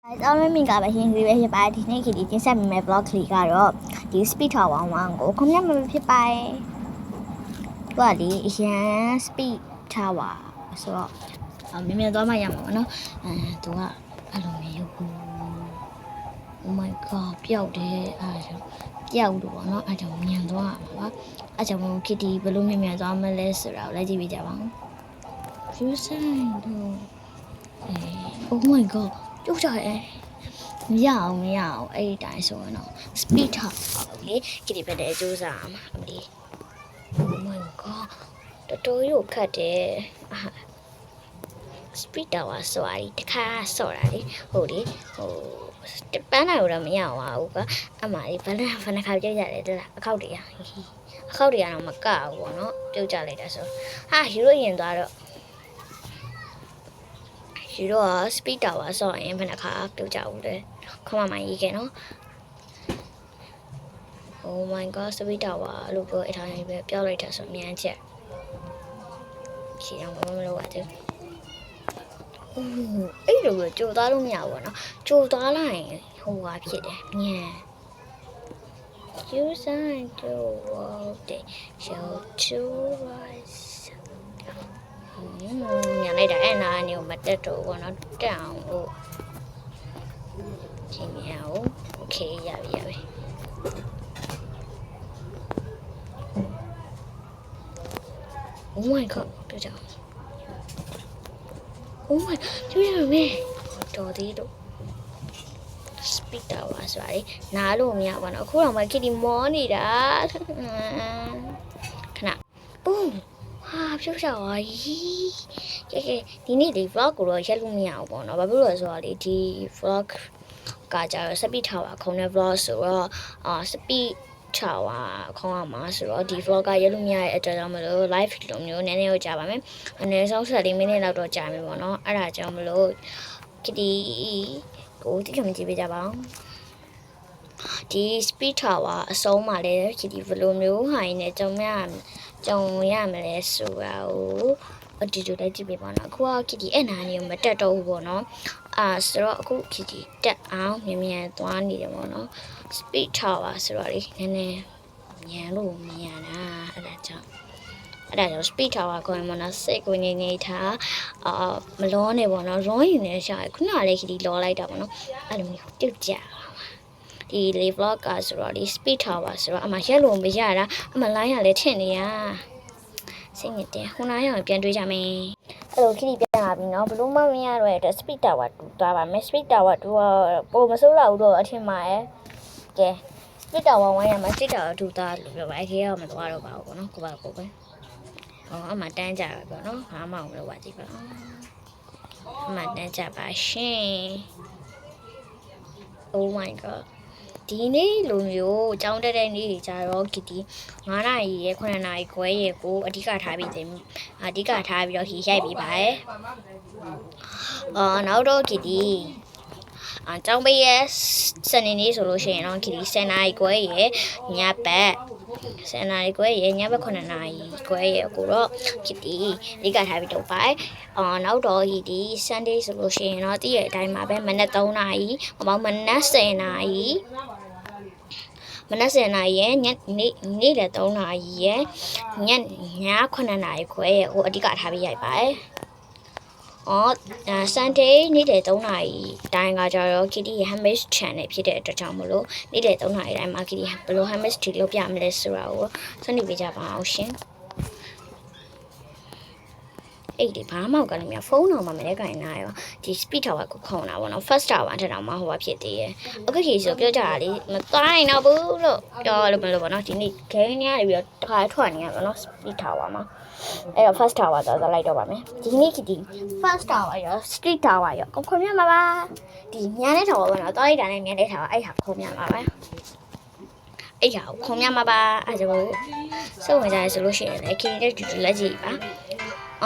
အားလုံးမင်္ဂလာပါရှင်ဒီနေ့ဖြစ်ပါတယ်ဒီနေ့ခေတ်ဒီတင်ဆက်ပေးမယ့် vlog လေးကတော့ဒီ speed tower 1ကိုခွန်မြတ်မဖြစ်ပါတယ်သူကဒီအရန် speed tower ဆိုတော့မြင်မြင်သွားမှရမှာပေါ့နော်သူကအဲ့လိုမျိုး Oh my god ပျောက်တယ်အဲ့ဒါပျောက်လို့ပေါ့နော်အဲ့ကြောင့်မြန်သွားမှာပါအဲ့ကြောင့်မို့ခေတ်ဒီဘယ်လိုမြင်မြန်သွားမလဲဆိုတာကိုလည်းကြည့်ပြကြပါဦး view sign တို့ Oh my god ကျုပ်ကြတယ်မရအောင်အဲ့ဒီတိုင်းဆိုရင်တော့ speed up လေကြည့်ပြတဲ့စူးစမ်းမှာအမလီ Oh my god တော်တော်ရုပ်ခတ်တယ် speed tower ဆိုတာဒီတစ်ခါဆော့တာလေဟုတ်လေဟိုပန်းနိုင်တော့မရအောင်ပါဘူးကအမလေးဘယ်နှခါပြည့်ရတယ်တလားအခောက်တွေကတော့မကဘူးပေါ့နော်ပြုတ်ကြလိုက်တာဆိုဟာယူလို့ရင်သွားတော့ယူတော့ speed tower ဆော့ရင်ဘယ်နှခါပြုတ်ကြဘူးလေခမမရေးခဲ့နော် Oh my god speed tower လို့ပြောအထားနေပဲပြောလိုက်တာဆိုအမြန်ချက်ချီအောင်မလုပ်ရသေးဘူးအဲ့လိုကြိုသွားလို့မရဘူးနော်ကြိုသွားလိုက်ရင်ဟိုဟာဖြစ်တယ်မြန် You sign to walk the show to us ညာလိုက်တာအဲ့နာနေမတက်တော့ဘောနော်တက်အောင်လို့ဒီနေရာကို okay ရပြီ Oh my god ပြောကြအောင် Oh my ကျွေးရမယ်တော်သေးတော့ speed tower ဆိုတာလေနားလို့မရပါတော့အခုတော့မှကီတီမောနေတာခဏ boom ဟာပြောကြပါကြီးကဲဒီနေ့ဒီ vlog ကိုတော့ရက်လို့မရဘူးပေါ့နော်ဘာဖြစ်လို့လဲဆိုတော့လေဒီ vlog ကကြတော့ speed tower ခုံတဲ့ vlog ဆိုတော့speed tower ခေါင်းအောင်မှာဆိုတော့ဒီ vlog ကရက်လို့မရတဲ့အတွက်ကြောင့်မလို့ live လိုမျိုးနည်းနည်းတော့ကြာပါမယ်အနည်းဆုံး14မိနစ်လောက်တော့ကြာမယ်ပေါ့နော်အဲ့ဒါကြောင့်မလို့ကတီကိုတိကျမကြည့်ပေးကြပါဦးဒီ speed tower အဆုံးမှာလည်းကတီဘယ်လိုမျိုးဟာရင်းနဲ့ကြုံရမလဲဆိုတာကိုဒီလိုလည်းကြည့်ပေးပါနော်အခုကကတီအဲ့နာနေမတက်တော့ဘူးပေါ့နော်ဆိုတော့အခုကတီတက်အောင်မြန်သွားနေတယ်ပေါ့နော် speed tower ဆိုတော့လေနည်းနည်းမြန်လို့မြန်တာအဲ့ဒါကြောင့် speed tower ကိုမနော်စိတ်ကိုနေထားမလောနေပေါ့နော်ရောရင်လည်းရှာခုနကလေးခီလောလိုက်တာပေါ့နော်အဲ့လိုမျိုးပြုတ်ကြဒီ live vlog ကဆိုတော့ဒီ speed tower ဆိုတော့အမှရက်လို့မရတာအမှ line ရလည်းထင်နေရစိတ်ညစ်တယ်ခုနကပြန်တွေးကြမယ်အဲ့လိုခီပြန်လာပြီနော်ဘလို့မရတော့တဲ့ speed tower တူသွားပါမယ် speed tower တူပိုမစိုးတော့ဘူးတော့အထင်မှာရဲ့ကဲ speed tower 1ရမှာ speed tower တူသားလို့ပြောပါအခေကမသွားတော့ပါဘူးပေါ့နော်ကိုပါကိုပဲအမှတန်းကြပါပေါ့နော်ဘာမှမလုပ်ပါကြည့်ပါအမှတန်းကြပါရှင် Oh my god ဒီနေ့လိုမျိုးအကြောင်းတက်တဲ့နေ့ကြတော့ကတီ9နာရီရဲ့9နာရီခွဲရဲ့ကိုအဓိကထားပြီးတယ်အဓိကထားပြီးတော့ခီရိုက်ပြီးပါရဲ့နောက်တော့ကတီကျောင်းပေးရဲ့စနေနေ့ဆိုလို့ရှိရင်တော့ကတီ10နာရီခွဲရဲ့ညဘက်10နာရီခွဲရဲ့ညဘက်9နာရီခွဲရဲ့ကိုတော့ကတီအဓိကထားပြီးတော့ပါနောက်တော့ကတီ Sunday ဆိုလို့ရှိရင်တော့တည့်ရဲ့အတိုင်းမှာပဲမနက်3နာရီမနက်10နာရီရဲ့နေ့လယ်3နာရီရဲ့ည9နာရီခွဲရဲ့ဟိုအဓိကထားပြီးရိုက်ပါတယ်Sunday နေ့လယ်3နာရီတိုင်းကကြတော့ Kitty Hamish Channel ဖြစ်တဲ့အတွက်ကြောင့်မလို့နေ့လယ်3နာရီတိုင်းမှာ Kitty ဘယ်လို Hamish တီလုပ်ပြမလဲဆိုတာကိုဆွေးနွေးပေးကြပါအောင်ရှင်အဲ့ဒီဘာမှမကလည်းမြဖုန်းတော့မှမလဲခိုင်းနာရောဒီ speed tower ကိုခုံတာပေါ့နော် first tower ထက်တော့မှဟိုဘာဖြစ်သေးရဲ့အခုခေတ်ဆိုပြောကြတာလေမတိုင်းတော့ဘူးလို့ပြောလို့မလို့ပေါ့နော်ဒီနေ့ game ညနေပြီးတော့တခါထွက်နေရပေါ့နော် speed tower မှာအဲ့တော့ first tower သွားလိုက်တော့ပါမယ်ဒီနေ့ကဒီ first tower ရော street tower ရောခုံမြမှာပါဒီညာတဲ့ tower ပေါ့နော်သွားလိုက်တာနဲ့ညာတဲ့ tower အဲ့ဟာခုံမြမှာပါအဲ့ဟာခုံမြမှာပါအဲ့ဒါစိတ်ဝင်စားရဆိုလို့ရှိရင်လည်း Kitty တဲ့တူတူလက်ကြည့်ပါ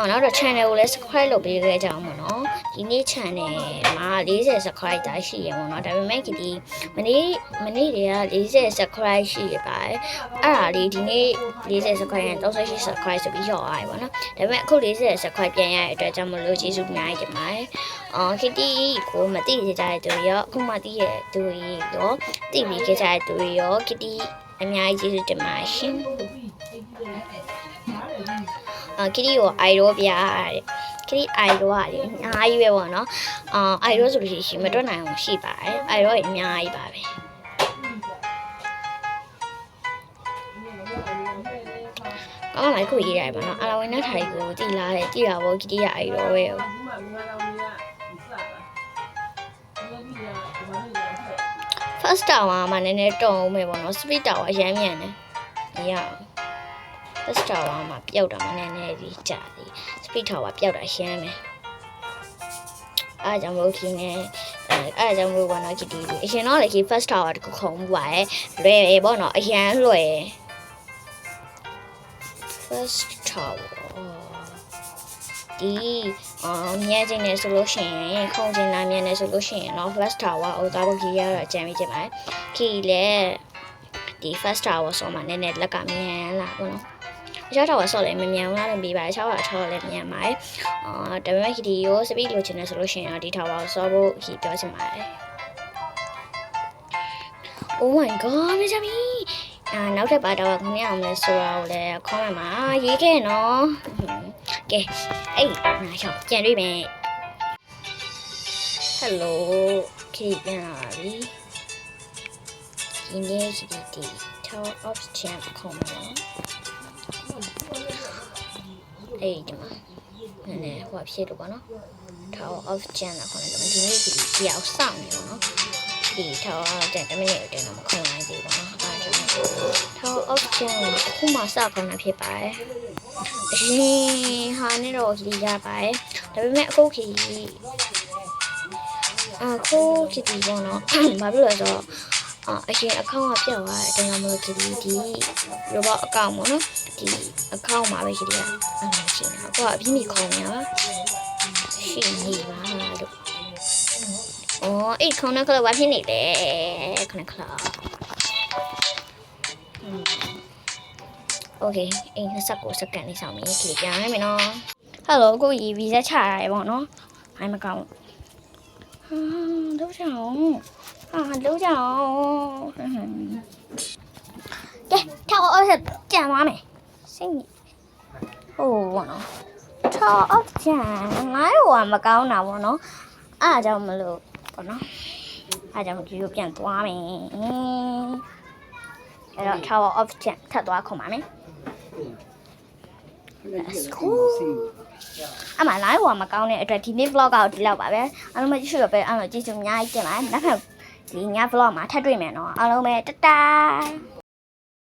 နောက်တော့ channel ကိုလည်း subscribe လုပ်ပေးခဲ့ကြအောင်ပေါ့နော် ဒီနေ့ channel မှာ40 subscribe တာရှိရပေါ့နော်ဒါပေမဲ့ဒီမနေ့တွေက40 subscribe ရှိရပါတယ်အဲ့ဒါလေးဒီနေ့40 subscribe နဲ့38 subscribe ဆိုပြီးရောက်သွားပြီပေါ့နော်ဒါပေမဲ့အခု40 subscribe ပြန်ရတဲ့အတွက်ကြောင့်မလို့ကျေးဇူးအများကြီးတင်ပါတယ်ခတီကိုမသိကြတဲ့သူရောအခုမှသိတဲ့သူရောသိပြီးကြတဲ့သူရောခတီအများကြီးကျေးဇူးတင်ပါတယ်ရှင်ခတီကို idol ပြရတယ်ခရီး idol ရတယ်အများကြီးပဲပေါ့နော်idol ဆိုလို့ရှိရင်မတွက်နိုင်အောင်ရှိပါတယ် idol အများကြီးပါပဲကောင်းလိုက်ခုရေးရတယ်ပေါ့နော်အလာဝင်နဲ့ထိုင်ကိုတည်လာတယ်တည်တာပေါ့ခရီးရ idol ပဲfirst tower မှာနည်းနည်းတုံအောင်ပဲပေါ့နော် speed tower အရင်မြန်တယ်မရအောင် first tower မှာပျောက်တာမနည်းနည်းလေးကြာသေး speed tower ပျောက်တာရှမ်းမယ်အားကြောင့်မို့ဒီနဲ့အားကြောင့်မို့ဘာနော်ကြည့်ဒီအရင်တော့လေဒီ first tower တခုခုံမှုပါရဲ့လွယ်ပေါ့နော်အရင်လွယ် first tower ဒီမြဲခြင်းနဲ့ဆိုလို့ရှိရင်ခုံခြင်းလာမြဲနဲ့ဆိုလို့ရှိရင်တော့ first tower ကိုသွားဖို့ကြီးရတော့အကြံပေးချင်ပါတယ်ခီလေဒီ first tower ဆိုမှနည်းနည်းလက်ကမြန်လာပေါ့နော်အခြား tower ဆော့လည်းမမြန်ဘူးလားလို့ပြီးပါတယ်6လည်းမြန်ပါတယ်ဒါပေမဲ့ဒီကို speed လိုချင်တယ်ဆိုလို့ရှိရင်တော့ဒီ tower ကိုဆော့ဖို့ဟိပြောချင်ပါတယ် Oh my god မကြပြီနောက်ထပ်ပါတော့ခင်ဗျာအောင်လဲဆိုတော့လေ comment မှာရေးခဲ့နော်ကဲအေးငါရှောက်ပြန်တွေ့မယ် Hello ခေပြန်လာပြီဒီနေ့ဒီ Tower of Champ ခေါ်မှာအေးဒီမှာနည်းဟိုဖြစ်တော့ပါနော် Tower of Champ ခေါ်တယ်ဒီနေ့ဒီအောင်စောင့်နေပါနော်ဒီ Tower of Champ 10မိနစ်အတွင်းတော့မခေါ်နိုင်သေးဘူးနော်အားကြောင့် Tower of Champ အခုမှစခေါ်တာဖြစ်ပါတယ်အရှင်ဟာနဲ့တော့ဒီရပါတယ်ဒါပေမဲ့အခုခီဒီပေါ့နော်ဘာဖြစ်လဲဆိုတော့အရင် account ကပြောက်သွားတယ်ဒါကြောင့်မလို့ဒီ robot account ပေါ့နော်ဒီ account မှာပဲခီဒီကအဲ့လိုရှိနေတာအခုကအပြီးမိခေါ်နေပါရှိနေပါလို့အေးခေါင်းနဲ့ခလောက်ဘာဖြစ်နေလဲခဏခလောက်โอเคအေး29စက္ကန့်လေးဆောင်ပြီးခီပြန်ရမယ်နော်ဟယ်လိုကိုရီဗီဇက်ချရတယ်ပေါ့နော်ဟိုင်းမကောင်းလုံးချအောင်လုံးချအောင်ကဲထောက်အောင်ကြံသွားမယ်စိတ်ဟိုပေါ့နော်ထောက်အောင်ကြံငါ့ဟိုကမကောင်းတာပေါ့နော်အားကြောင့်မလို့ပေါ့နော်အားကြောင့်ဒီလိုပြန်သွားမယ်အဲ့တော့ Tower of ထပ်သွားခုံပါမယ် Let's go အမလိုက်ဟိုကမကောင်းတဲ့အတွက်ဒီနေ့ vlog ကိုဒီလောက်ပါပဲအားလုံးပဲကြည့်ရပဲအားလုံးကျေးဇူးအများကြီးတင်ပါတယ်နောက်ထပ်ဒီည vlog မှာထပ်တွေ့မယ်နော်အားလုံးပဲတတား